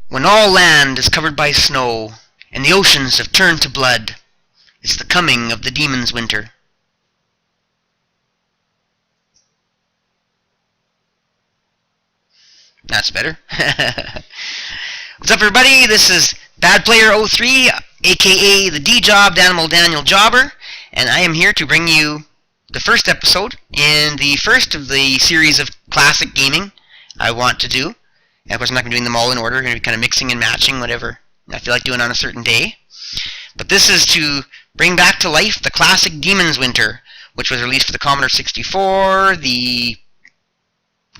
When all land is covered by snow, and the oceans have turned to blood, it's the coming of the demon's winter. That's better. What's up, everybody? This is BadPlayer03, aka the D-Jobbed Animal Daniel Jobber, and I am here to bring you the first episode in the first of the series of classic gaming I want to do. And of course, I'm not going to be doing them all in order. I'm going to be kind of mixing and matching whatever I feel like doing on a certain day. But this is to bring back to life the classic Demon's Winter, which was released for the Commodore 64, of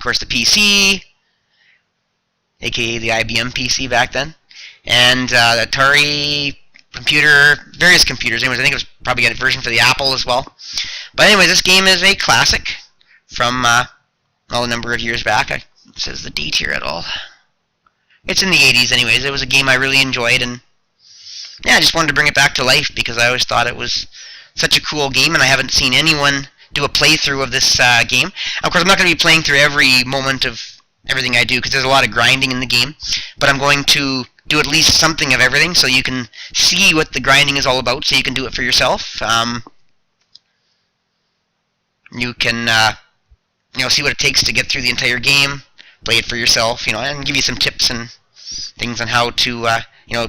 course, the PC, aka the IBM PC back then, and the Atari computer, various computers. Anyways, I think it was probably got a version for the Apple as well. But anyway, this game is a classic from a number of years back. It says the date here at all. It's in the 80s anyways. It was a game I really enjoyed, and yeah, I just wanted to bring it back to life because I always thought it was such a cool game, and I haven't seen anyone do a playthrough of this game. Of course, I'm not going to be playing through every moment of everything I do because there's a lot of grinding in the game, but I'm going to do at least something of everything so you can see what the grinding is all about, so you can do it for yourself. You can see what it takes to get through the entire game, play it for yourself, and give you some tips and things on how to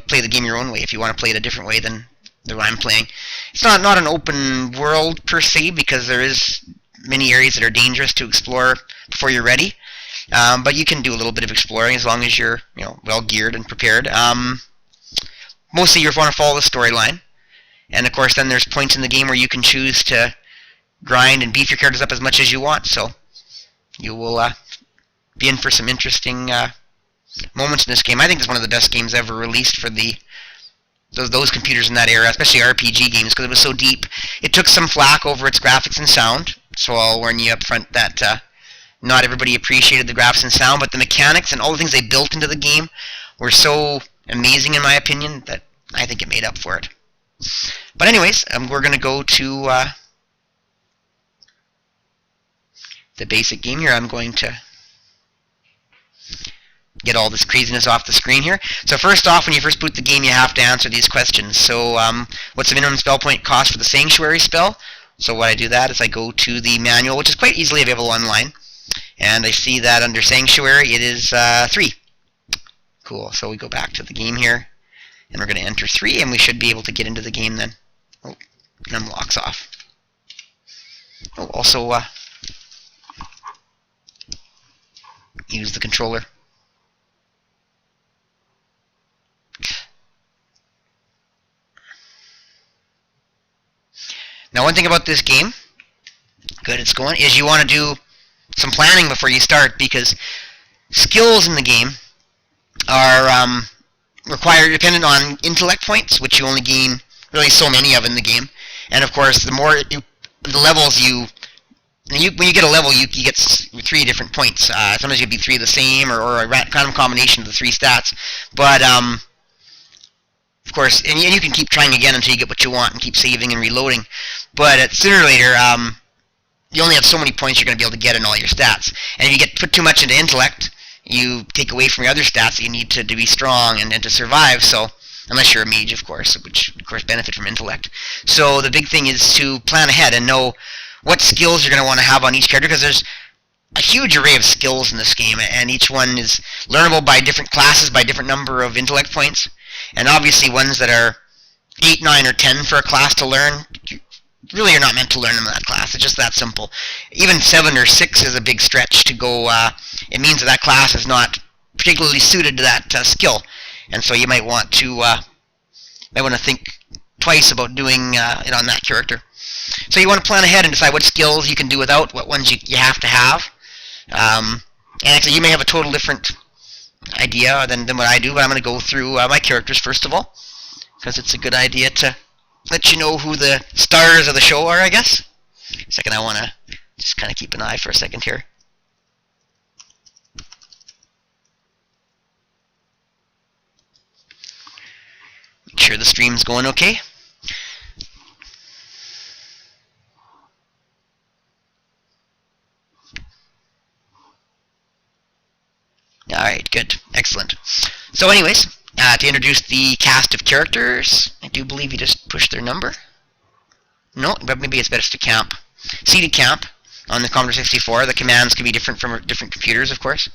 play the game your own way if you want to play it a different way than the way I'm playing. It's not an open world per se because there is many areas that are dangerous to explore before you're ready. But you can do a little bit of exploring as long as you're well geared and prepared. Mostly you want to follow the storyline, and of course then there's points in the game where you can choose to grind and beef your characters up as much as you want. So you will be in for some interesting moments in this game. I think it's one of the best games ever released for those computers in that era, especially RPG games, because it was so deep. It took some flack over its graphics and sound, so I'll warn you up front that not everybody appreciated the graphics and sound, but the mechanics and all the things they built into the game were so amazing, in my opinion, that I think it made up for it. But anyways, we're going to go to the basic game here. I'm going to get all this craziness off the screen here. So first off, when you first boot the game, you have to answer these questions. So what's the minimum spell point cost for the Sanctuary spell? So what I do that is I go to the manual, which is quite easily available online. And I see that under Sanctuary it is 3. Cool, so we go back to the game here, and we're going to enter 3, and we should be able to get into the game then. Oh, num locks off. Oh, also use the controller. Now one thing about this game, good it's going, is you want to do some planning before you start, because skills in the game are required dependent on intellect points, which you only gain really so many of in the game. And of course, the more the levels when you get a level, you get 3 different points. Sometimes you'll be 3 of the same, or a random combination of the 3 stats. But of course, and you can keep trying again until you get what you want and keep saving and reloading. But sooner or later, you only have so many points you're going to be able to get in all your stats. And if you put too much into intellect, you take away from your other stats that you need to be strong and to survive. So, unless you're a mage, of course, which of course benefit from intellect. So the big thing is to plan ahead and know what skills you're going to want to have on each character, because there's a huge array of skills in this game, and each one is learnable by different classes, by different number of intellect points. And obviously ones that are 8, 9, or 10 for a class to learn, really you're not meant to learn them in that class. It's just that simple. Even 7 or 6 is a big stretch to go. It means that class is not particularly suited to that skill, and so you might want to think twice about doing it on that character. So you want to plan ahead and decide what skills you can do without, what ones you have to have. And actually, you may have a total different idea than what I do, but I'm going to go through my characters first of all, because it's a good idea to let you know who the stars of the show are, I guess. Second, I want to just kind of keep an eye for a second here. Make sure the stream's going okay. Alright, good. Excellent. So anyways, to introduce the cast of characters, I do believe you just push their number. No, but maybe it's better to camp. Seated camp on the Commodore 64. The commands can be different from different computers, of course.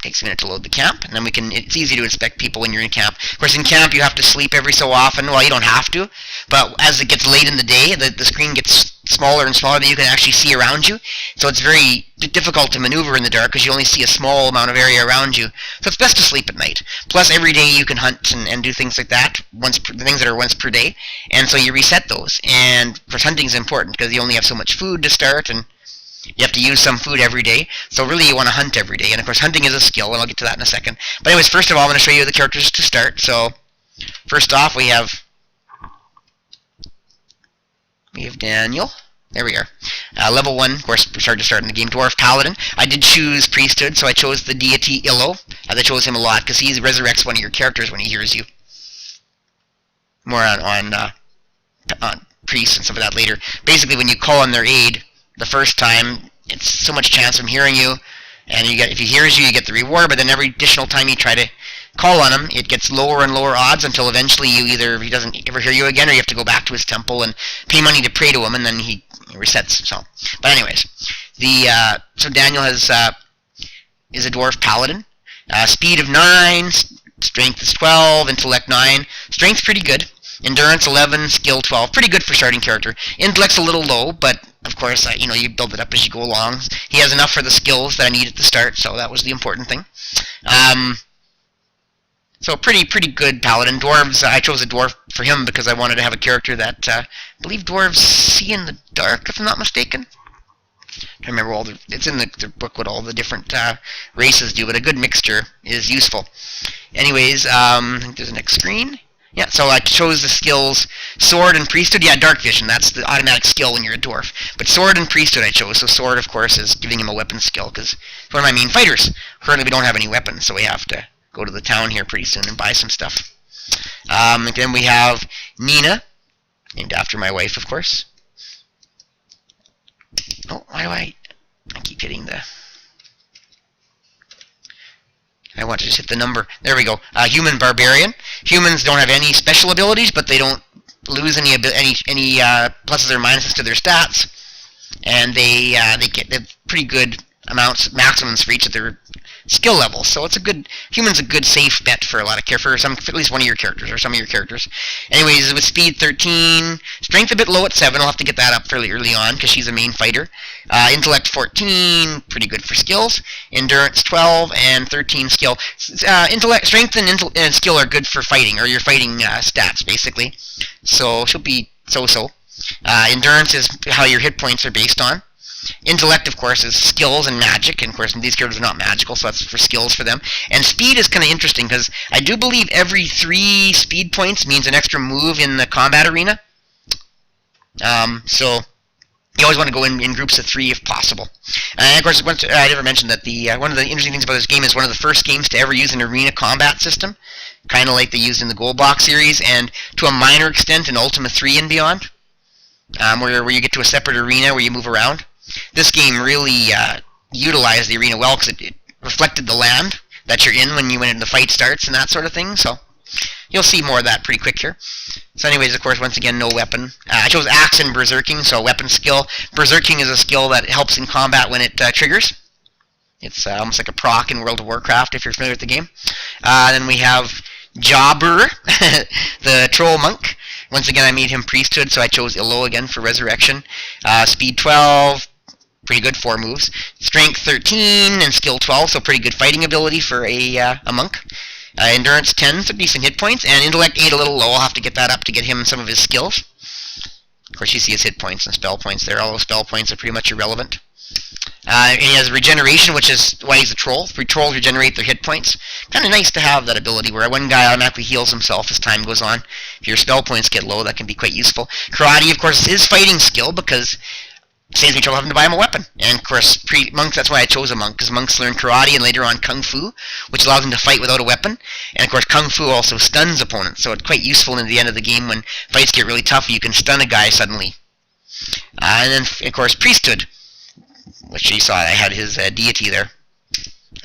Takes a minute to load the camp, and then it's easy to inspect people when you're in camp. Of course, in camp you have to sleep every so often. Well, you don't have to, but as it gets late in the day, the screen gets smaller and smaller that you can actually see around you. So it's very difficult to maneuver in the dark because you only see a small amount of area around you. So it's best to sleep at night. Plus, every day you can hunt and do things like that, the things that are once per day, and so you reset those. And of course, hunting is important because you only have so much food to start, and you have to use some food every day, so really you want to hunt every day. And of course, hunting is a skill, and I'll get to that in a second. But anyways, first of all, I'm going to show you the characters to start. So, first off, we have Daniel. There we are. Level 1, of course, starting in the game. Dwarf Paladin. I did choose Priesthood, so I chose the deity Illo. I chose him a lot, because he resurrects one of your characters when he hears you. More on priests and stuff like that later. Basically, when you call on their aid the first time, it's so much chance of hearing you, and if he hears you, you get the reward, but then every additional time you try to call on him, it gets lower and lower odds until eventually he doesn't ever hear you again, or you have to go back to his temple and pay money to pray to him, and then he resets. But anyways, so Daniel is a dwarf paladin. Speed of 9, strength is 12, intellect 9. Strength's pretty good. Endurance 11, skill 12. Pretty good for starting character. Intellect's a little low, but of course, you build it up as you go along. He has enough for the skills that I needed to start, so that was the important thing. So pretty good paladin. Dwarves, I chose a dwarf for him because I wanted to have a character that I believe dwarves see in the dark, if I'm not mistaken. I remember it's in the book what all the different races do, but a good mixture is useful. Anyways, I think there's a next screen. Yeah, so I chose the skills Sword and Priesthood. Yeah, Dark Vision, that's the automatic skill when you're a dwarf. But Sword and Priesthood I chose. So Sword, of course, is giving him a weapon skill, because it's one of my main fighters. Currently we don't have any weapons, so we have to go to the town here pretty soon and buy some stuff. Then we have Nina, named after my wife, of course. Oh, why do I keep hitting the... I want to just hit the number. There we go. Human Barbarian. Humans don't have any special abilities, but they don't lose any pluses or minuses to their stats, and they get pretty good maximums for each of their skill levels. So human's a good safe bet for a lot of for at least one of your characters or some of your characters. Anyways, with speed 13, strength a bit low at 7. I'll have to get that up fairly early on because she's a main fighter. Intellect 14, pretty good for skills. Endurance 12 and 13 skill. Intellect, strength, and skill are good for fighting, or your fighting stats basically. So she'll be so-so. Endurance is how your hit points are based on. Intellect, of course, is skills and magic, and of course these characters are not magical, so that's for skills for them. And speed is kind of interesting, because I do believe every 3 speed points means an extra move in the combat arena. So you always want to go in groups of 3 if possible. And of course, I never mentioned that one of the interesting things about this game is one of the first games to ever use an arena combat system, kind of like they used in the Gold Box series, and to a minor extent in Ultima 3 and beyond, where you get to a separate arena where you move around. This game really utilized the arena well because it reflected the land that you're in when the fight starts and that sort of thing. So you'll see more of that pretty quick here. So anyways, of course, once again, no weapon. I chose Axe and Berserking, so weapon skill. Berserking is a skill that helps in combat when it triggers. It's almost like a proc in World of Warcraft if you're familiar with the game. Then we have Jobber, the troll monk. Once again, I made him priesthood, so I chose Illo again for resurrection. Speed 12, pretty good, 4 moves. Strength 13 and skill 12, so pretty good fighting ability for a monk. Endurance 10, so decent hit points, and intellect 8 a little low. I'll have to get that up to get him some of his skills. Of course, you see his hit points and spell points there. All those spell points are pretty much irrelevant. And he has regeneration, which is why he's a troll. Trolls regenerate their hit points. Kind of nice to have that ability where one guy automatically heals himself as time goes on. If your spell points get low, that can be quite useful. Karate, of course, is his fighting skill because it saves me trouble having to buy him a weapon. And of course, monks, that's why I chose a monk, because monks learn karate and later on kung fu, which allows them to fight without a weapon. And of course, kung fu also stuns opponents, so it's quite useful in the end of the game when fights get really tough. You can stun a guy suddenly. And then, of course, priesthood, which you saw I had his deity there.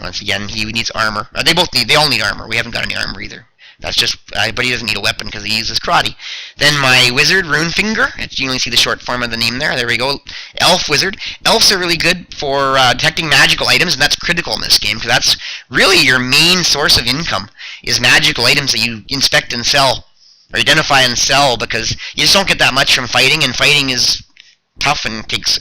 Once again, he needs armor. They all need armor. We haven't got any armor either. That's just, but he doesn't need a weapon because he uses karate. Then my wizard, Runefinger. You only see the short form of the name there. There we go. Elf wizard. Elves are really good for detecting magical items, and that's critical in this game because that's really your main source of income is magical items that you inspect and sell, or identify and sell, because you just don't get that much from fighting, and fighting is tough and takes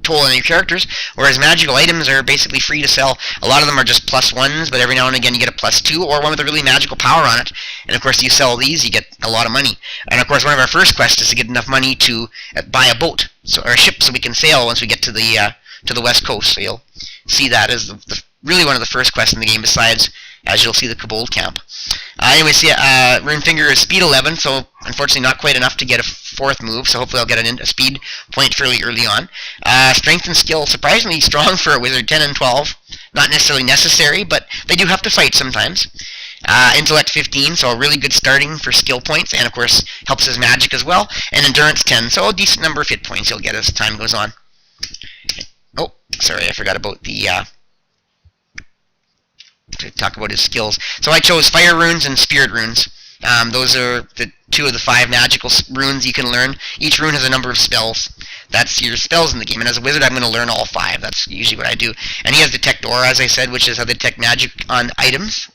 toll on your characters, whereas magical items are basically free to sell. A lot of them are just +1s, but every now and again you get a +2 or one with a really magical power on it, and of course you sell these, you get a lot of money. And of course one of our first quests is to get enough money to buy a boat or a ship so we can sail once we get to the west coast. So you'll see that as really one of the first quests in the game, besides, as you'll see, the Kobold camp. Anyway, see, Runefinger is speed 11, so unfortunately not quite enough to get a 4th move, so hopefully I'll get a speed point fairly early on. Strength and skill, surprisingly strong for a wizard, 10 and 12. Not necessarily necessary, but they do have to fight sometimes. Intellect 15, so a really good starting for skill points, and of course helps his magic as well. And Endurance 10, so a decent number of hit points you'll get as time goes on. Oh, sorry, I forgot about to talk about his skills. So I chose Fire Runes and Spirit Runes. Those are the 2 of the 5 magical runes you can learn. Each rune has a number of spells. That's your spells in the game. And as a wizard, I'm going to learn all 5. That's usually what I do. And he has Detect Aura, as I said, which is how they detect magic on items.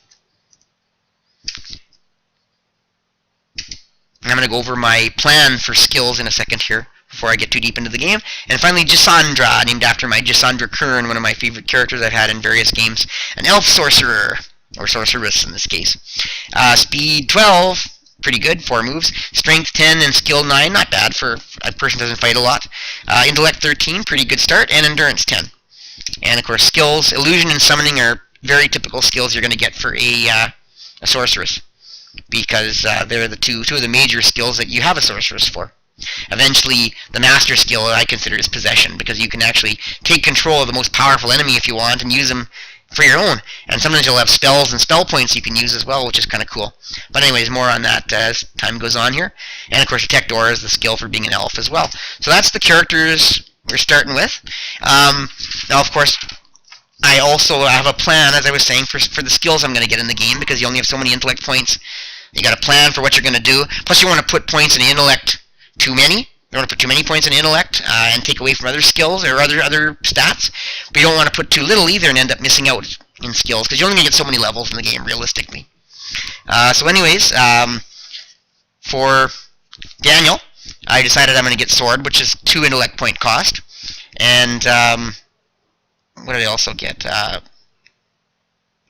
And I'm going to go over my plan for skills in a second here, before I get too deep into the game. And finally, Gisandra, named after my Gisandra Kern, one of my favorite characters I've had in various games. An elf sorcerer, or sorceress in this case. Speed 12, pretty good, 4 moves. Strength 10 and skill 9, not bad for a person who doesn't fight a lot. Intellect 13, pretty good start, and Endurance 10. And of course, skills, illusion and summoning are very typical skills you're going to get for a sorceress, because they're the two of the major skills that you have a sorceress for. Eventually, the master skill I consider is possession, because you can actually take control of the most powerful enemy if you want and use them for your own. And sometimes you'll have spells and spell points you can use as well, which is kind of cool. But anyways, more on that as time goes on here. And of course, Detect Aura is the skill for being an elf as well. So that's the characters we're starting with. Now, of course, I also have a plan, as I was saying, for the skills I'm going to get in the game, because you only have so many intellect points. You got a plan for what you're going to do. Plus, you want to put points in intellect too many. You don't want to put too many points in intellect and take away from other skills or other stats. But you don't want to put too little either and end up missing out in skills, because you're only going to get so many levels in the game, realistically. So anyways, for Daniel, I decided I'm going to get Sword, which is 2 intellect point cost. And what did I also get?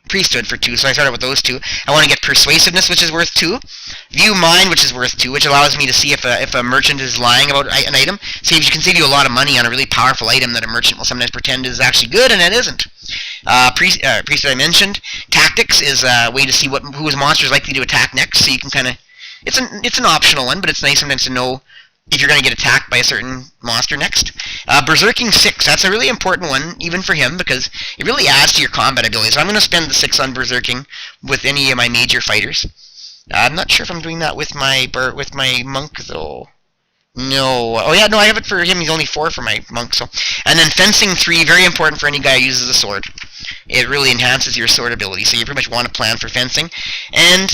Priesthood for 2, so I started with those 2. I want to get Persuasiveness, which is worth 2. View Mind, which is worth 2, which allows me to see if a merchant is lying about an item. You can save you a lot of money on a really powerful item that a merchant will sometimes pretend is actually good, and it isn't. Priesthood I mentioned. Tactics is a way to see whose monster is likely to attack next, so you can kind of... It's an optional one, but it's nice sometimes to know if you're going to get attacked by a certain monster next. Berserking 6, that's a really important one, even for him, because it really adds to your combat ability. So I'm going to spend the 6 on Berserking with any of my major fighters. I'm not sure if I'm doing that with my monk, though. No. Oh yeah, no, I have it for him. He's only 4 for my monk. So, and then Fencing 3, very important for any guy who uses a sword. It really enhances your sword ability, so you pretty much want to plan for fencing. And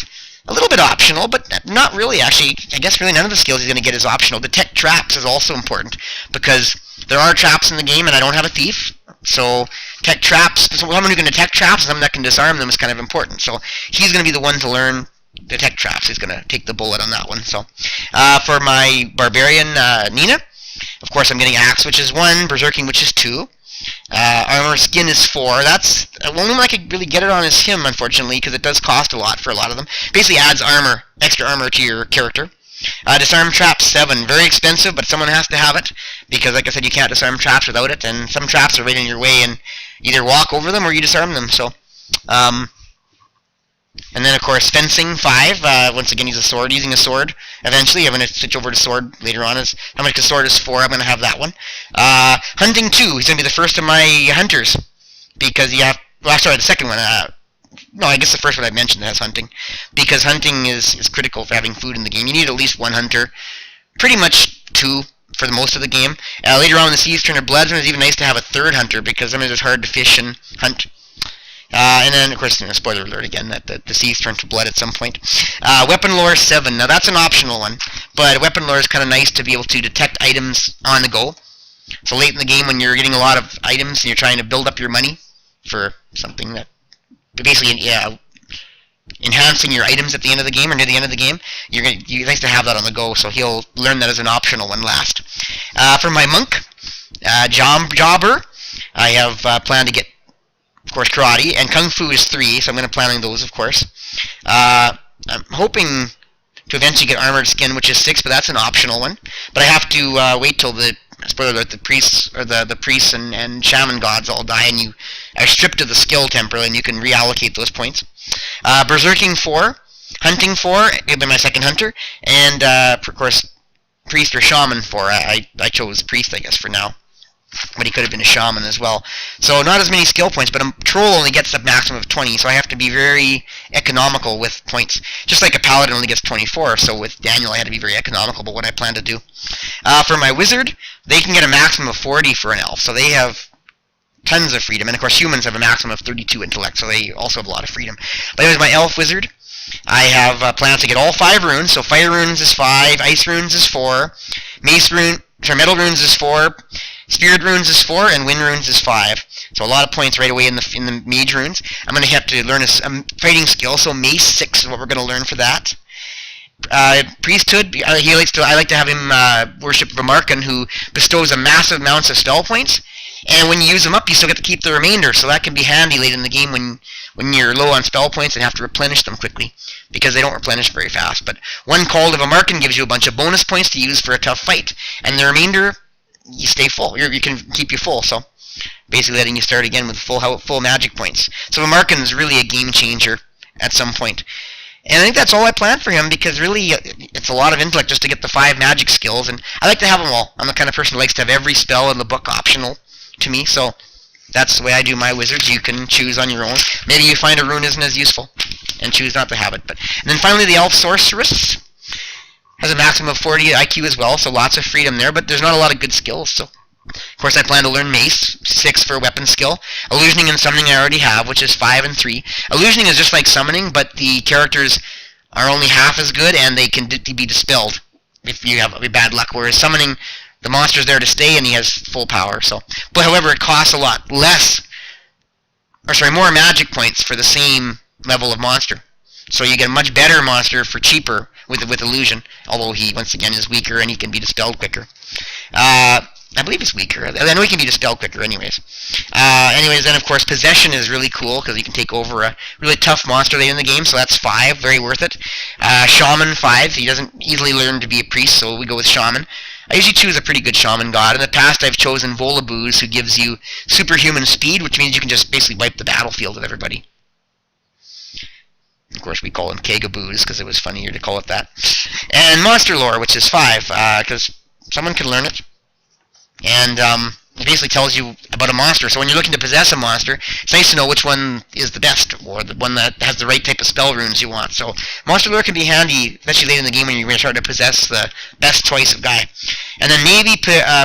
a little bit optional, but not really, actually. I guess really none of the skills he's going to get is optional. Detect Traps is also important, because there are traps in the game, and I don't have a thief. So, detect traps, someone who can detect traps and someone that can disarm them is kind of important. So, he's going to be the one to learn Detect Traps. He's going to take the bullet on that one. So, for my Barbarian, Nina, of course I'm getting Axe, which is 1, Berserking, which is 2. Armor Skin is 4. That's the only one I could really get it on is him, unfortunately, because it does cost a lot for a lot of them. Basically adds armor, extra armor to your character. Disarm Traps 7. Very expensive, but someone has to have it, because like I said, you can't disarm traps without it, and some traps are right in your way, and either walk over them or you disarm them. So, and then of course Fencing 5. Once again, use a sword. Using a sword. Eventually, I'm going to switch over to sword later on. How much a sword is 4? I'm going to have that one. Hunting 2. He's going to be the first of my hunters, because you have. Well, sorry, the second one. No, I guess the first one I mentioned has hunting, because hunting is critical for having food in the game. You need at least 1 hunter, pretty much 2 for the most of the game. Later on, when the seas turn to blood, it's even nice to have a 3rd hunter, because sometimes it's hard to fish and hunt And then, of course, spoiler alert again, that the seas turn to blood at some point. Weapon lore 7. Now, that's an optional one, but weapon lore is kind of nice to be able to detect items on the go. So late in the game when you're getting a lot of items and you're trying to build up your money for something that basically enhancing your items at the end of the game or near the end of the game, you're nice to have that on the go, so he'll learn that as an optional one last. For my monk, jobber, I have planned to get, of course, karate, and kung fu is 3, so I'm going to plan on those, of course. I'm hoping to eventually get armored skin, which is 6, but that's an optional one. But I have to wait till the, spoiler alert, the priests or the priests and shaman gods all die, and you are stripped of the skill temporarily, and you can reallocate those points. Berserking 4, hunting 4, it'll be my second hunter, and of course, priest or shaman 4. I chose priest, I guess, for now. But he could have been a shaman as well. So not as many skill points, but a troll only gets a maximum of 20, so I have to be very economical with points. Just like a paladin only gets 24, so with Daniel I had to be very economical about what I plan to do. For my wizard, they can get a maximum of 40 for an elf, so they have tons of freedom. And of course humans have a maximum of 32 intellect, so they also have a lot of freedom. But anyways, my elf wizard, I have plans to get all 5 runes. So fire runes is 5, ice runes is 4, metal runes is 4, spirit runes is 4, and wind runes is 5. So a lot of points right away in the mage runes. I'm going to have to learn a fighting skill, so mace 6 is what we're going to learn for that. Priesthood, I like to have him worship Vimarkan, who bestows a massive amounts of spell points, and when you use them up, you still get to keep the remainder, so that can be handy late in the game when you're low on spell points and have to replenish them quickly, because they don't replenish very fast. But one call of Vimarkan gives you a bunch of bonus points to use for a tough fight, and the remainder, you stay full. You can keep you full, so basically letting you start again with full magic points. So Vimarkan is really a game changer at some point. And I think that's all I planned for him, because really it's a lot of intellect just to get the 5 magic skills, and I like to have them all. I'm the kind of person who likes to have every spell in the book optional to me, so that's the way I do my wizards. You can choose on your own. Maybe you find a rune isn't as useful and choose not to have it. And then finally the elf sorceress has a maximum of 40 IQ as well, so lots of freedom there, but there's not a lot of good skills. So of course I plan to learn mace, 6 for weapon skill. Illusioning and summoning I already have, which is 5 and 3. Illusioning is just like summoning, but the characters are only half as good, and they can be dispelled if you have bad luck, whereas summoning, the monster's there to stay, and he has full power. So, but however, it costs a lot more magic points for the same level of monster. So you get a much better monster for cheaper with illusion, although he once again is weaker and he can be dispelled quicker. I believe he's weaker. I know he can be dispelled quicker anyways. Then of course possession is really cool, because you can take over a really tough monster late in the game, so that's 5, very worth it. Shaman 5, he doesn't easily learn to be a priest, so we go with shaman. I usually choose a pretty good shaman god. In the past I've chosen Volabuz, who gives you superhuman speed, which means you can just basically wipe the battlefield with everybody. Of course we call him Kegabooz, because it was funnier to call it that. And monster lore, which is 5, because someone can learn it. And it basically tells you about a monster. So when you're looking to possess a monster, it's nice to know which one is the best, or the one that has the right type of spell runes you want. So monster lore can be handy, especially late in the game when you're going to start to possess the best choice of guy. And then maybe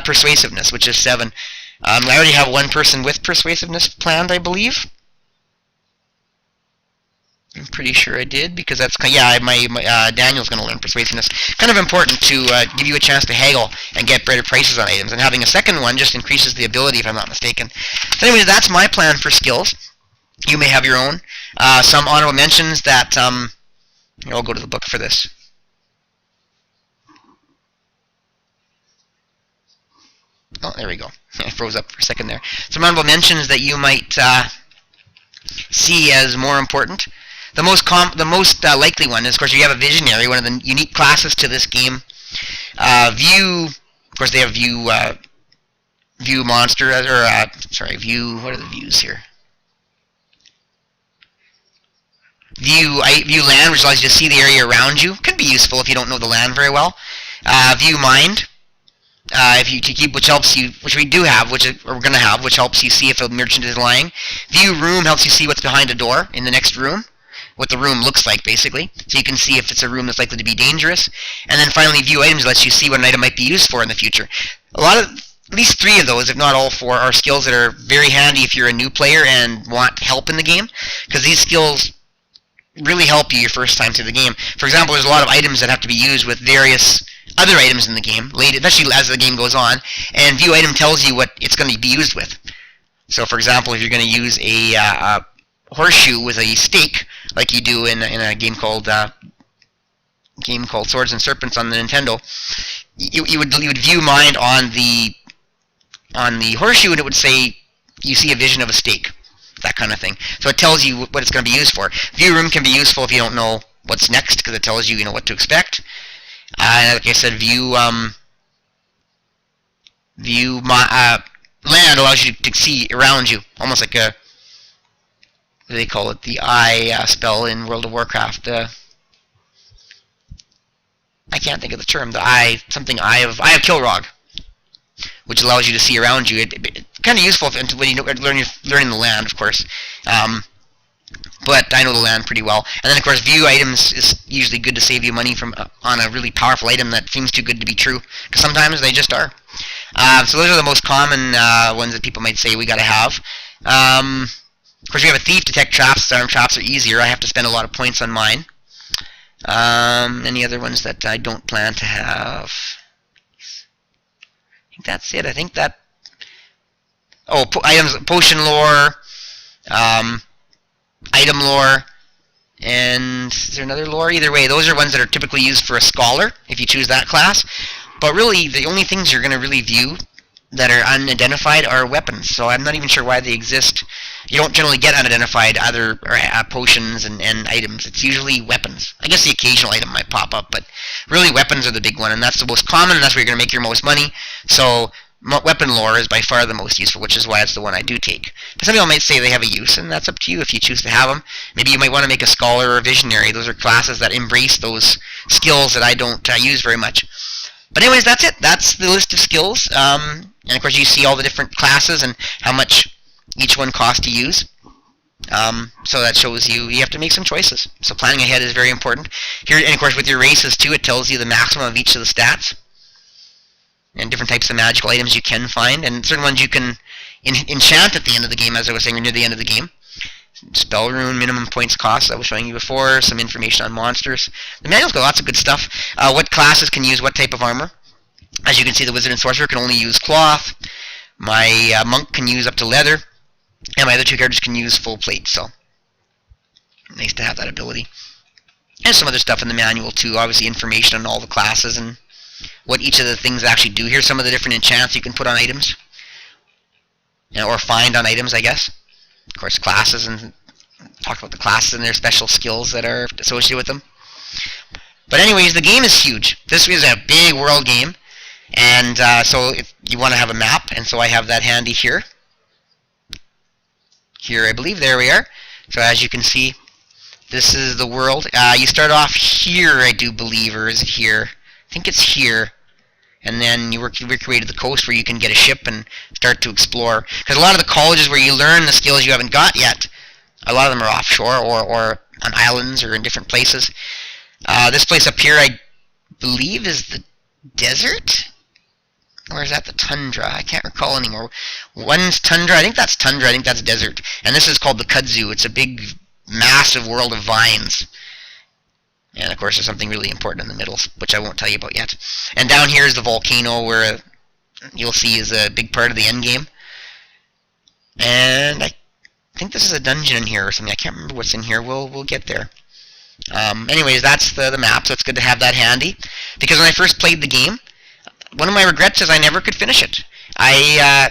persuasiveness, which is 7. I already have one person with persuasiveness planned, I believe. I'm pretty sure I did, because that's, my Daniel's going to learn persuasiveness. Kind of important to give you a chance to haggle and get better prices on items, and having a second one just increases the ability, if I'm not mistaken. So anyways, that's my plan for skills. You may have your own. Some honorable mentions that, I'll go to the book for this. Oh, there we go. I froze up for a second there. Some honorable mentions that you might see as more important. The most likely one is, of course, you have a visionary, one of the unique classes to this game. View, of course, they have view monster, view, what are the views here? View land, which allows you to see the area around you. Could be useful if you don't know the land very well. View mind, which helps you, which we do have, which we're going to have, which helps you see if a merchant is lying. View room helps you see what's behind a door in the next room, what the room looks like, basically, so you can see if it's a room that's likely to be dangerous. And then finally, view items lets you see what an item might be used for in the future. A lot of at least 3 of those, if not all 4, are skills that are very handy if you're a new player and want help in the game, because these skills really help you your first time through the game. For example, there's a lot of items that have to be used with various other items in the game, especially as the game goes on, and view item tells you what it's going to be used with. So, for example, if you're going to use a horseshoe with a stake, like you do in a game called Swords and Serpents on the Nintendo, you would view mine on the horseshoe, and it would say you see a vision of a stake, that kind of thing. So it tells you what it's going to be used for. View room can be useful if you don't know what's next, because it tells you what to expect. Like I said, view land allows you to see around you, almost like what do they call it? The eye spell in World of Warcraft. I can't think of the term. The eye of Kilrog, which allows you to see around you. It's kind of useful when you're learning the land, of course. But I know the land pretty well. And then, of course, view items is usually good to save you money on a really powerful item that seems too good to be true, because sometimes they just are. So those are the most common ones that people might say we got to have. Of course, we have a thief, detect traps. Disarm traps are easier. I have to spend a lot of points on mine. Any other ones that I don't plan to have? I think that's it. I think that... Oh, items, potion lore, item lore, and is there another lore? Either way, those are ones that are typically used for a scholar, if you choose that class. But really, the only things you're going to really view that are unidentified are weapons, so I'm not even sure why they exist. You don't generally get unidentified other potions and items. It's usually weapons. I guess the occasional item might pop up, but really weapons are the big one, and that's the most common, and that's where you're going to make your most money. So weapon lore is by far the most useful, which is why it's the one I do take. But some people might say they have a use, and that's up to you if you choose to have them. Maybe you might want to make a scholar or a visionary. Those are classes that embrace those skills that I don't use very much. But anyways, that's it. That's the list of skills. And of course, you see all the different classes and how much each one costs to use. So that shows you have to make some choices. So planning ahead is very important. Here, and of course, with your races too, it tells you the maximum of each of the stats and different types of magical items you can find, and certain ones you can enchant at the end of the game, as I was saying, or near the end of the game. Spell rune, minimum points cost, I was showing you before, some information on monsters. The manual's got lots of good stuff. What classes can use what type of armor. As you can see, the wizard and sorcerer can only use cloth. My monk can use up to leather. And my other 2 characters can use full plate, so nice to have that ability. And some other stuff in the manual too, obviously information on all the classes and what each of the things actually do. Here's some of the different enchants you can put on items. Or find on items, I guess. Of course, classes, and talk about the classes and their special skills that are associated with them. But anyways, the game is huge. This is a big world game, and so if you want to have a map, and so I have that handy here. Here, I believe, there we are. So as you can see, this is the world. You start off here, I do believe, or is it here? I think it's here. And then you work your way to the coast where you can get a ship and start to explore. Because a lot of the colleges where you learn the skills you haven't got yet, a lot of them are offshore or on islands or in different places. This place up here, I believe, is the desert? Or is that the tundra? I can't recall anymore. One's tundra. I think that's tundra. I think that's desert. And this is called the kudzu. It's a big, massive world of vines. And of course, there's something really important in the middle, which I won't tell you about yet. And down here is the volcano, where you'll see is a big part of the end game. And I think this is a dungeon in here or something. I can't remember what's in here. We'll get there. Anyways, that's the map, so it's good to have that handy. Because when I first played the game, one of my regrets is I never could finish it. I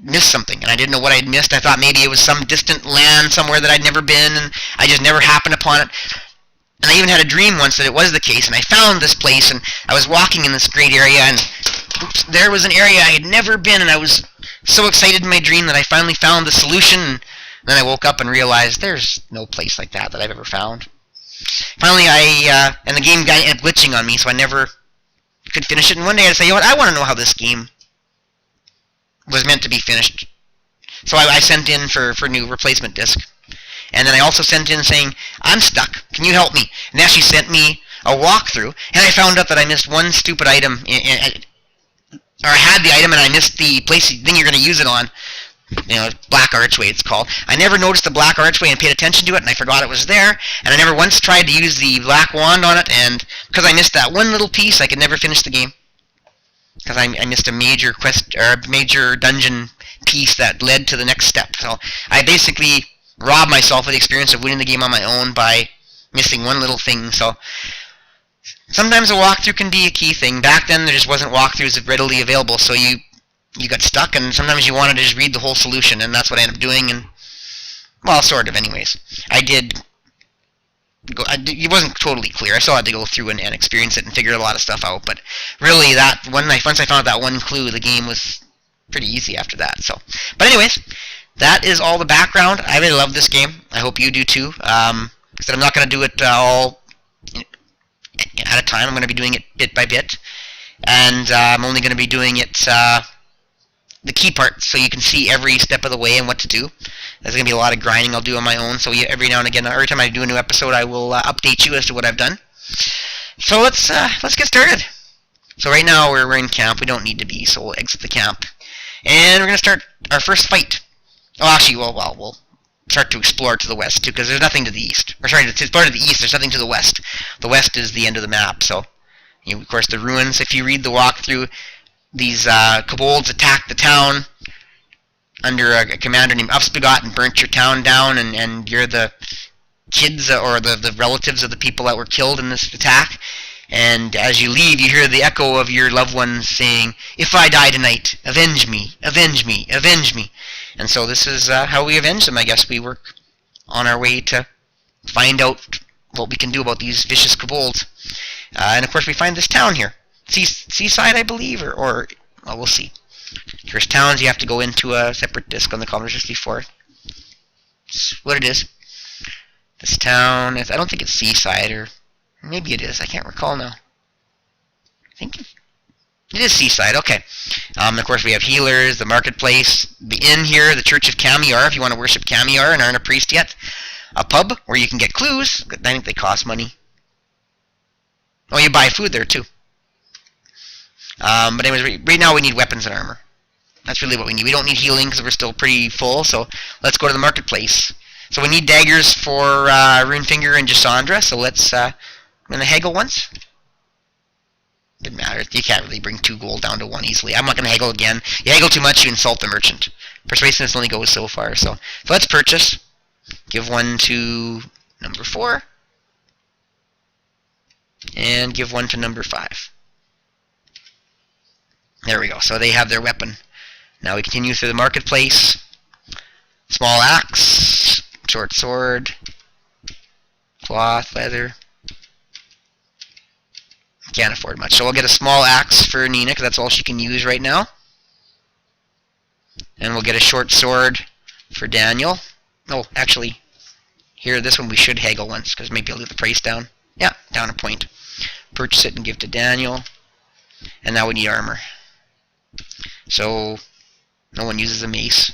missed something, and I didn't know what I'd missed. I thought maybe it was some distant land somewhere that I'd never been, and I just never happened upon it. And I even had a dream once that it was the case, and I found this place, and I was walking in this great area, and oops, there was an area I had never been, and I was so excited in my dream that I finally found the solution, and then I woke up and realized there's no place like that I've ever found. Finally, and the game ended up glitching on me, so I never could finish it, and one day I'd say, you know what, I want to know how this game was meant to be finished. So I sent in for new replacement disc. And then I also sent in saying, I'm stuck, can you help me? And then she sent me a walkthrough, and I found out that I missed one stupid item or I had the item and I missed the thing you're going to use it on. Black archway it's called. I never noticed the black archway and paid attention to it, and I forgot it was there, and I never once tried to use the black wand on it, and because I missed that one little piece, I could never finish the game. Because I missed a major quest, or a major dungeon piece that led to the next step. So I basically robbed myself of the experience of winning the game on my own by missing one little thing. So sometimes a walkthrough can be a key thing. Back then there just wasn't walkthroughs readily available, so you got stuck, and sometimes you wanted to just read the whole solution, and that's what I ended up doing, and, well, sort of, anyways. It wasn't totally clear. I still had to go through and experience it and figure a lot of stuff out, but really, once I found that one clue, the game was pretty easy after that, so. But anyways, that is all the background. I really love this game. I hope you do too. I'm not going to do it all at a time. I'm going to be doing it bit by bit, and I'm only going to be doing it the key parts, so you can see every step of the way and what to do. There's going to be a lot of grinding I'll do on my own, so every now and again, every time I do a new episode, I will update you as to what I've done. So let's get started. So right now we're in camp. We don't need to be, so we'll exit the camp. And we're going to start our first fight. Oh, actually, we'll start to explore to the west, too, because there's nothing to the east. Or sorry, to explore to the east, there's nothing to the west. The west is the end of the map, so, of course, the ruins. If you read the walkthrough, these kobolds attacked the town under a commander named Upspigot and burnt your town down, and you're the kids or the relatives of the people that were killed in this attack. And as you leave, you hear the echo of your loved ones saying, "If I die tonight, avenge me, avenge me, avenge me." And so this is how we avenge them. I guess we work on our way to find out what we can do about these vicious kobolds. And of course we find this town here. Seaside, I believe, or well, we'll see. Here's towns. You have to go into a separate disc on the Commodore 64. It's what it is. This town, I don't think it's Seaside, or maybe it is. I can't recall now. I think it is Seaside. Okay. Of course, we have healers, the marketplace, the inn here, the Church of Commodore, if you want to worship Commodore and aren't a priest yet. A pub where you can get clues. I think they cost money. Oh, you buy food there too. But anyways, right now we need weapons and armor. That's really what we need. We don't need healing because we're still pretty full, so let's go to the marketplace. So we need daggers for Runefinger and Gisandra, so let's, I'm going to haggle once. Didn't matter. You can't really bring 2 gold down to 1 easily. I'm not going to haggle again. You haggle too much, you insult the merchant. Persuasiveness only goes so far, so let's purchase. Give 1 to number 4. And give 1 to number 5. There we go. So they have their weapon. Now we continue through the marketplace. Small axe, short sword, cloth, leather. Can't afford much. So we'll get a small axe for Nina, because that's all she can use right now. And we'll get a short sword for Daniel. Oh, actually, here, this one we should haggle once, because maybe I'll get the price down. Yeah, down a point. Purchase it and give to Daniel. And now we need armor. So, no one uses a mace.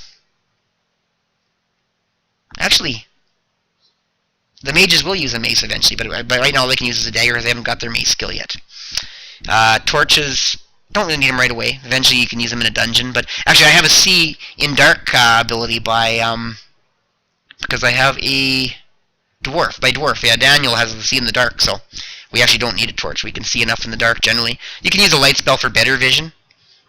Actually, the mages will use a mace eventually, but right now all they can use is a dagger because they haven't got their mace skill yet. Torches, don't really need them right away. Eventually you can use them in a dungeon, but actually I have a see in dark ability by, because I have a dwarf, yeah, Daniel has a see in the dark, so we actually don't need a torch. We can see enough in the dark generally. You can use a light spell for better vision,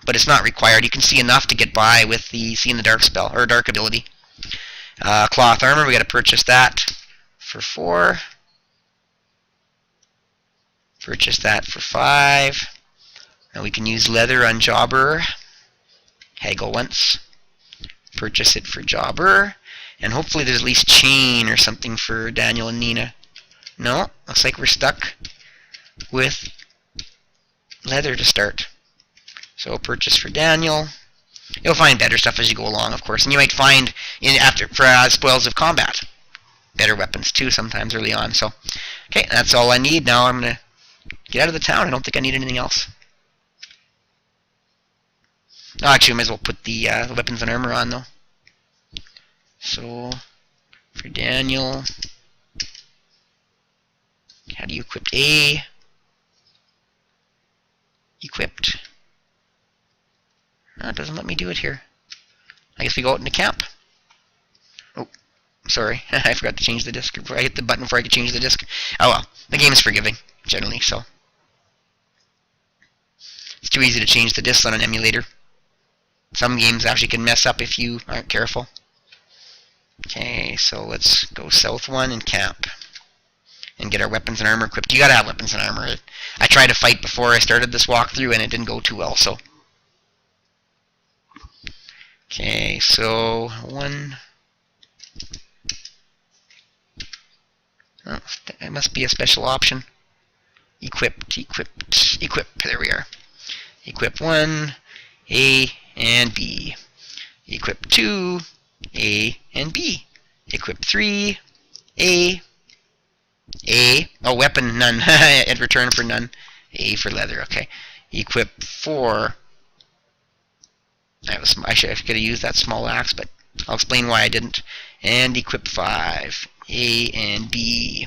but it's not required. You can see enough to get by with the see in the dark spell, or dark ability. Cloth armor, we got to purchase that for 4. Purchase that for 5. Now we can use leather on Jobber. Haggle once. Purchase it for Jobber. And hopefully there's at least chain or something for Daniel and Nina. No, looks like we're stuck with leather to start. So purchase for Daniel. You'll find better stuff as you go along, of course, and you might find for spoils of combat better weapons too sometimes early on. So, okay, that's all I need. Now I'm gonna get out of the town. I don't think I need anything else. Oh, actually, I might as well put the weapons and armor on though. So, for Daniel, how do you equip A? Equipped. No, it doesn't let me do it here. I guess we go out into camp. Oh, sorry. I forgot to change the disc. I hit the button before I could change the disc. Oh well. The game is forgiving, generally, so. It's too easy to change the discs on an emulator. Some games actually can mess up if you aren't careful. Okay, so let's go south 1 and camp. And get our weapons and armor equipped. You gotta have weapons and armor. I tried to fight before I started this walkthrough and it didn't go too well, so. Okay, so 1. Oh, it must be a special option. Equipped. There we are. Equip 1, A and B. Equip 2, A and B. Equip 3, A. Oh, weapon, none. And return for none. A for leather, okay. Equip 4. I should have used that small axe, but I'll explain why I didn't. And equip 5. A and B.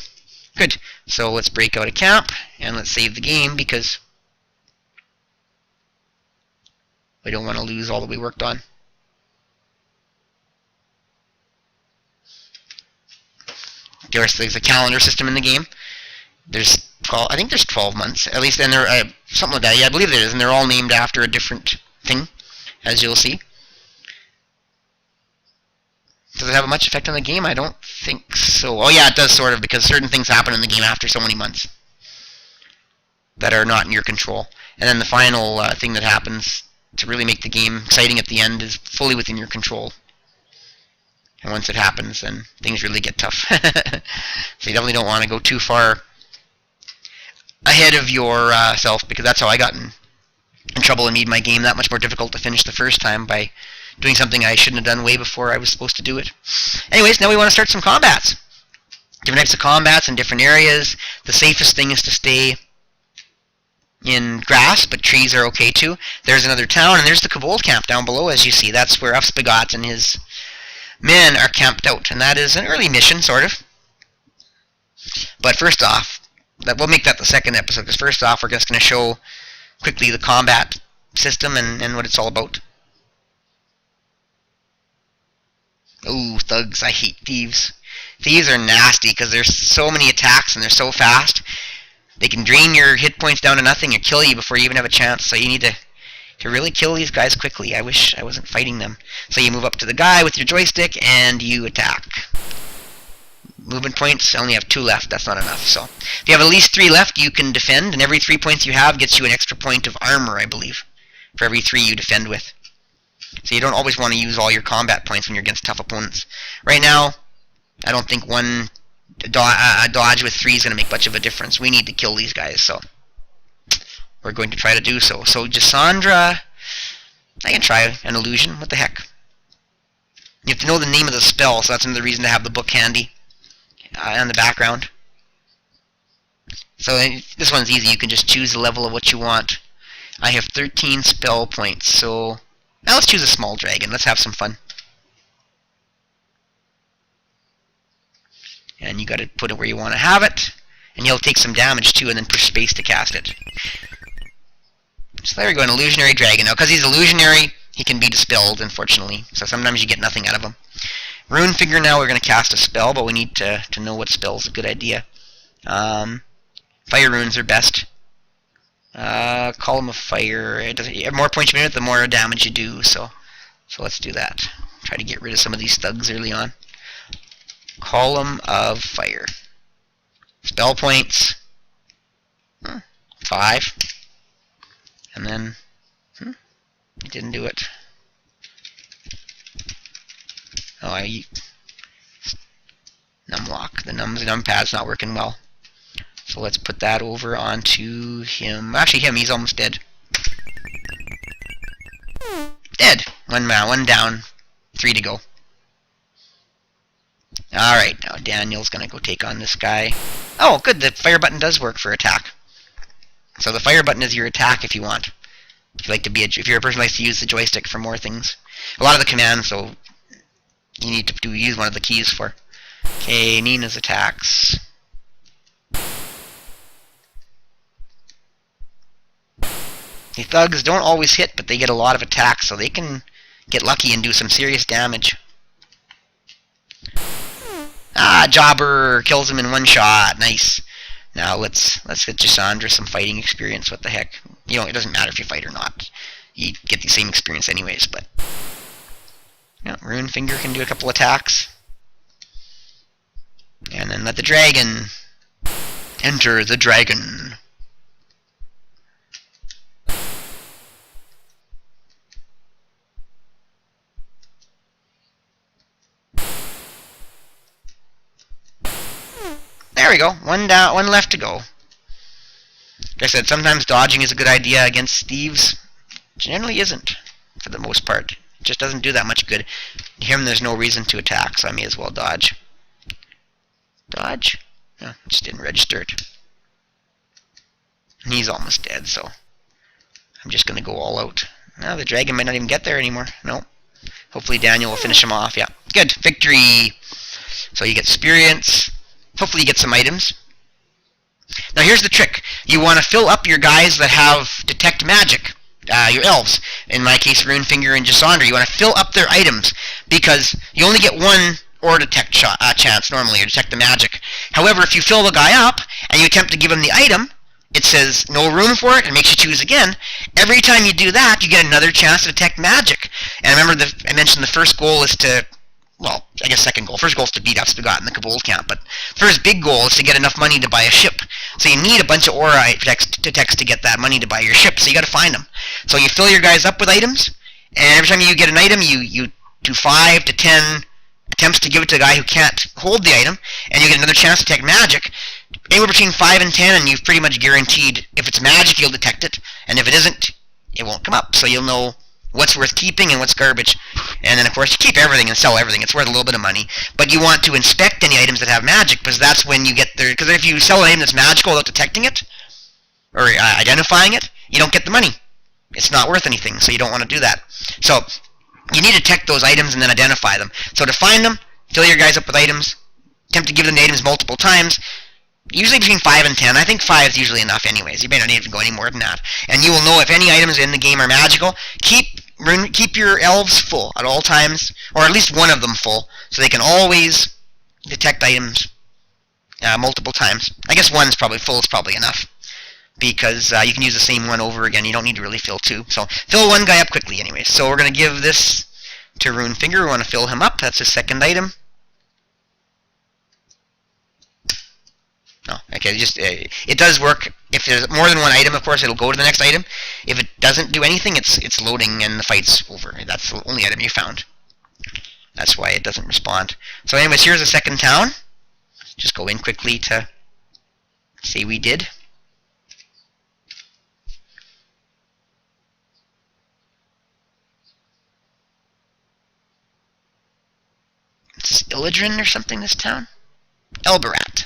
Good. So let's break out a camp, and let's save the game, because we don't want to lose all that we worked on. There's a calendar system in the game. I think there's 12 months, at least, and there something like that. Yeah, I believe there is, and they're all named after a different thing, as you'll see. Does it have much effect on the game? I don't think so. Oh yeah, it does sort of, because certain things happen in the game after so many months that are not in your control. And then the final thing that happens to really make the game exciting at the end is fully within your control. And once it happens, then things really get tough. So you definitely don't want to go too far ahead of yourself, because that's how I got in trouble and made my game that much more difficult to finish the first time, by doing something I shouldn't have done way before I was supposed to do it. Anyways, now we want to start some combats. Different types of combats in different areas. The safest thing is to stay in grass, but trees are okay too. There's another town, and there's the Kobold camp down below, as you see. That's where Ufspigot and his men are camped out, and that is an early mission, sort of. But first off, we'll make that the second episode, because first off, we're just going to show quickly the combat system and what it's all about. Ooh, thugs. I hate thieves. Thieves are nasty, because there's so many attacks, and they're so fast. They can drain your hit points down to nothing and kill you before you even have a chance, so you need to really kill these guys quickly. I wish I wasn't fighting them. So you move up to the guy with your joystick, and you attack. Movement points, I only have 2 left. That's not enough. So if you have at least 3 left, you can defend, and every 3 points you have gets you an extra point of armor, I believe, for every 3 you defend with. So you don't always want to use all your combat points when you're against tough opponents. Right now, I don't think one dodge with 3 is going to make much of a difference. We need to kill these guys, so we're going to try to do so. So Gisandra, I can try an illusion. What the heck? You have to know the name of the spell, so that's another reason to have the book handy in the background. So this one's easy. You can just choose the level of what you want. I have 13 spell points, so now let's choose a small dragon. Let's have some fun. And you got to put it where you want to have it, and you'll take some damage too, and then push space to cast it. So there we go, an illusionary dragon. Now, because he's illusionary, he can be dispelled, unfortunately. So sometimes you get nothing out of him. Rune figure. Now we're going to cast a spell, but we need to know what spell is a good idea. Fire runes are best. Column of fire. The more points you minute, the more damage you do. So let's do that. Try to get rid of some of these thugs early on. Column of fire. Spell points. 5. And then, I didn't do it. Oh, numlock. The numpad's not working well. So let's put that over onto him. Actually, he's almost dead. Dead. One down. 3 to go. Alright, now Daniel's going to go take on this guy. Oh, good, the fire button does work for attack. So the fire button is your attack if you want. If you're a person who likes to use the joystick for more things. A lot of the commands, so you need to use one of the keys for. Okay, Nina's attacks. The thugs don't always hit, but they get a lot of attacks, so they can get lucky and do some serious damage. Jobber kills him in one shot. Nice. Now let's get Gisandra some fighting experience. What the heck? It doesn't matter if you fight or not. You get the same experience anyways, but Rune Finger can do a couple attacks. And then let the dragon enter the dragon. There we go. One down, one left to go. Like I said, sometimes dodging is a good idea against thieves. Generally isn't, for the most part. It just doesn't do that much good. Him, there's no reason to attack, so I may as well dodge. Dodge? No, just didn't register it. And he's almost dead, so I'm just going to go all out. Now the dragon might not even get there anymore. No. Hopefully Daniel will finish him off. Yeah. Good. Victory. So you get experience. Hopefully you get some items. Now here's the trick. You want to fill up your guys that have detect magic. Your elves. In my case, Rune Finger and Gisandra. You want to fill up their items because you only get one or detect chance normally, or detect the magic. However, if you fill the guy up and you attempt to give him the item, it says no room for it and makes you choose again. Every time you do that, you get another chance to detect magic. And remember, I mentioned the first goal is to, well, I guess second goal. First goal is to beat Utspagot in the Kobold camp, but first big goal is to get enough money to buy a ship. So you need a bunch of aura detects to get that money to buy your ship, so you got to find them. So you fill your guys up with items, and every time you get an item, you do 5 to 10 attempts to give it to a guy who can't hold the item, and you get another chance to detect magic. Anywhere between 5 and 10, and you've pretty much guaranteed if it's magic, you'll detect it, and if it isn't, it won't come up. So you'll know what's worth keeping and what's garbage. And then, of course, you keep everything and sell everything. It's worth a little bit of money. But you want to inspect any items that have magic, because that's when you get there. Because if you sell an item that's magical without detecting it, or identifying it, you don't get the money. It's not worth anything, so you don't want to do that. So you need to detect those items and then identify them. So to find them, fill your guys up with items, attempt to give them the items multiple times, usually between 5 and 10. I think 5 is usually enough anyways. You may not need to go any more than that. And you will know if any items in the game are magical. Keep your elves full at all times, or at least one of them full, so they can always detect items multiple times. I guess one's probably full is probably enough, because you can use the same one over again. You don't need to really fill 2. So fill one guy up quickly anyways. So we're going to give this to Rune Finger. We want to fill him up. That's his second item. No, okay, it does work. If there's more than one item, of course, it'll go to the next item. If it doesn't do anything, it's loading and the fight's over. That's the only item you found. That's why it doesn't respond. So anyways, here's the second town. Just go in quickly to say we did. It's Illadrin or something, this town? Elbarat.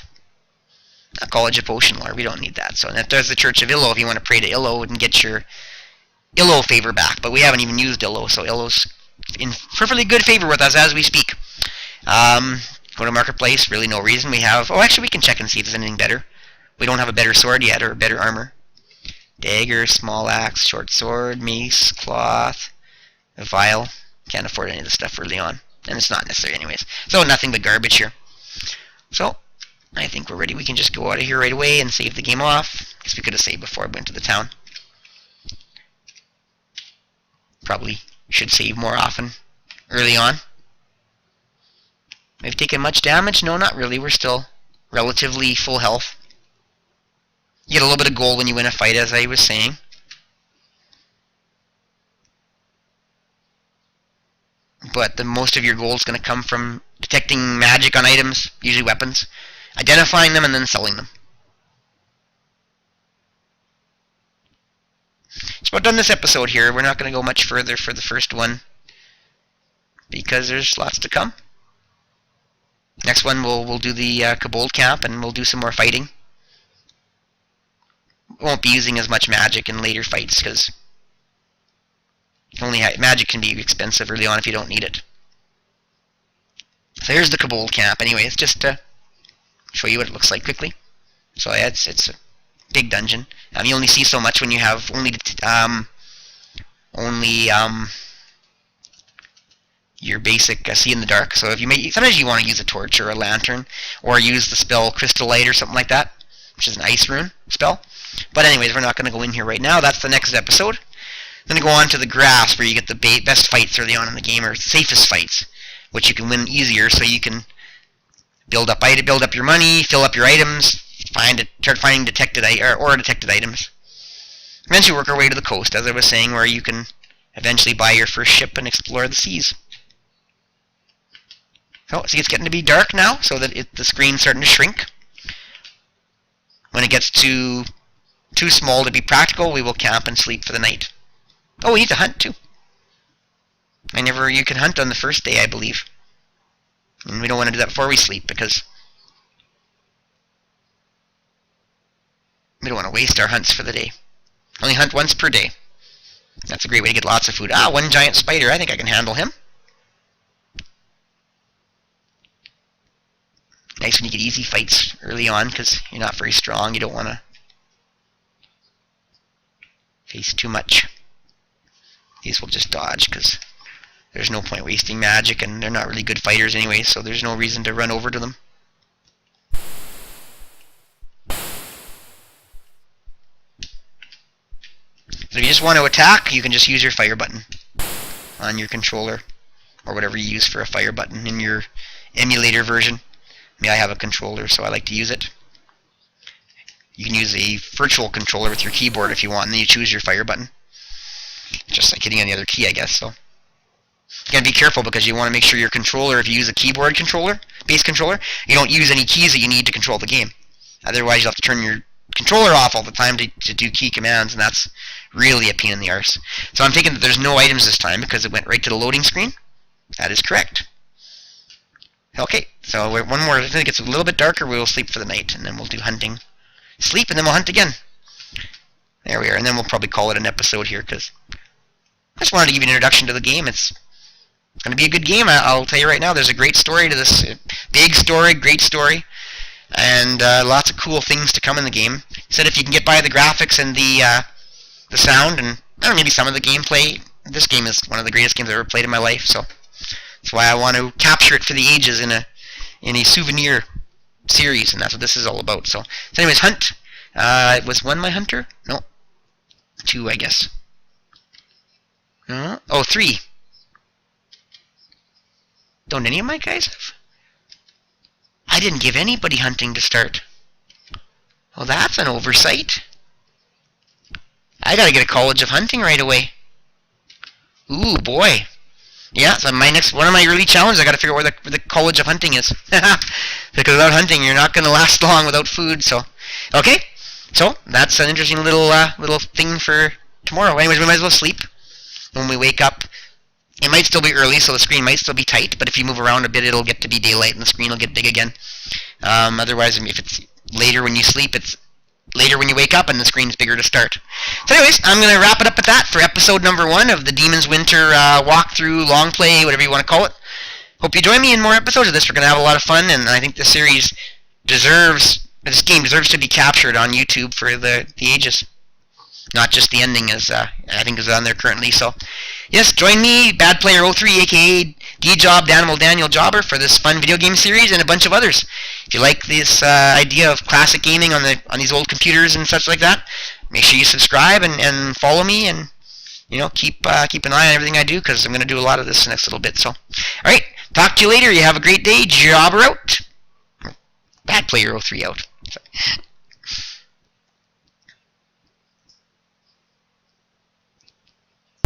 A College of Potion Lore. We don't need that. So there's the Church of Illo if you want to pray to Illo and get your Illo favor back. But we haven't even used Illo, so Illo's in perfectly good favor with us as we speak. Go to Marketplace. Really no reason. We have... Oh, actually, we can check and see if there's anything better. We don't have a better sword yet, or better armor. Dagger, small axe, short sword, mace, cloth, a vial. Can't afford any of this stuff early on. And it's not necessary anyways. So nothing but garbage here. So I think we're ready. We can just go out of here right away and save the game off. Guess we could have saved before we went to the town. Probably should save more often early on. We've taken much damage? No, not really. We're still relatively full health. You get a little bit of gold when you win a fight, as I was saying. But the most of your gold is going to come from detecting magic on items, usually weapons, identifying them, and then selling them. So I've done this episode here. We're not going to go much further for the first one, because there's lots to come. Next one we'll do the Kobold camp, and we'll do some more fighting. We won't be using as much magic in later fights, because magic can be expensive early on if you don't need it. So here's the Kobold camp. Anyway, it's just to show you what it looks like quickly. So yeah, it's big dungeon. You only see so much when you have only your basic see in the dark. So if sometimes you want to use a torch or a lantern, or use the spell Crystal Light or something like that, which is an ice rune spell. But anyways, we're not going to go in here right now. That's the next episode. Then go on to the grass, where you get the best fights early on in the game, or safest fights, which you can win easier, so you can build up your money, fill up your items, start finding detected items. Eventually work our way to the coast, as I was saying, where you can eventually buy your first ship and explore the seas. So, see, it's getting to be dark now, so that the screen's starting to shrink. When it gets too small to be practical, we will camp and sleep for the night. Oh, we need to hunt too. You can hunt on the first day, I believe. And we don't want to do that before we sleep, because we don't want to waste our hunts for the day. Only hunt once per day. That's a great way to get lots of food. One giant spider. I think I can handle him. Nice when you get easy fights early on, because you're not very strong. You don't want to face too much. These will just dodge, because there's no point wasting magic, and they're not really good fighters anyway, so there's no reason to run over to them. So if you just want to attack, you can just use your fire button on your controller, or whatever you use for a fire button in your emulator version. I have a controller, so I like to use it. You can use a virtual controller with your keyboard if you want, and then you choose your fire button. Just like hitting any other key, I guess. So you gotta be careful, because you want to make sure your controller, if you use a keyboard controller, base controller, you don't use any keys that you need to control the game. Otherwise, you'll have to turn your controller off all the time to do key commands, and that's really a pain in the arse. So I'm thinking that there's no items this time, because it went right to the loading screen. That is correct. Okay, so one more. I think it's a little bit darker. We'll sleep for the night, and then we'll do hunting. Sleep, and then we'll hunt again. There we are, and then we'll probably call it an episode here, because I just wanted to give you an introduction to the game. It's going to be a good game. I'll tell you right now, there's a great story to this. Big story, great story, and lots of cool things to come in the game. Said if you can get by the graphics and the sound, and maybe some of the gameplay, this game is one of the greatest games I've ever played in my life, so that's why I want to capture it for the ages in a souvenir series, and that's what this is all about. So anyways, hunt. Was one my hunter? No. 2, I guess. 3. Don't any of my guys have? I didn't give anybody hunting to start. Well, that's an oversight. I gotta get a college of hunting right away. Ooh, boy. Yeah, so one of my early challenges, I gotta figure out where the college of hunting is. Because without hunting, you're not gonna last long without food, so. Okay, so that's an interesting little thing for tomorrow. Anyways, we might as well sleep. When we wake up, it might still be early, so the screen might still be tight, but if you move around a bit, it'll get to be daylight, and the screen will get big again. Otherwise, if it's later when you sleep, it's later when you wake up, and the screen's bigger to start. So anyways, I'm going to wrap it up at that for episode number 1 of the Demon's Winter walkthrough, long play, whatever you want to call it. Hope you join me in more episodes of this. We're going to have a lot of fun, and I think this game deserves to be captured on YouTube for the ages. Not just the ending, as I think is on there currently. So, yes, join me, Bad Player 03, aka D-Job, Danimal Daniel Jobber, for this fun video game series and a bunch of others. If you like this idea of classic gaming on these old computers and such like that, make sure you subscribe and follow me, and keep an eye on everything I do, because I'm going to do a lot of this next little bit. So, all right, talk to you later. You have a great day. Jobber out. Bad Player 03 out. Sorry.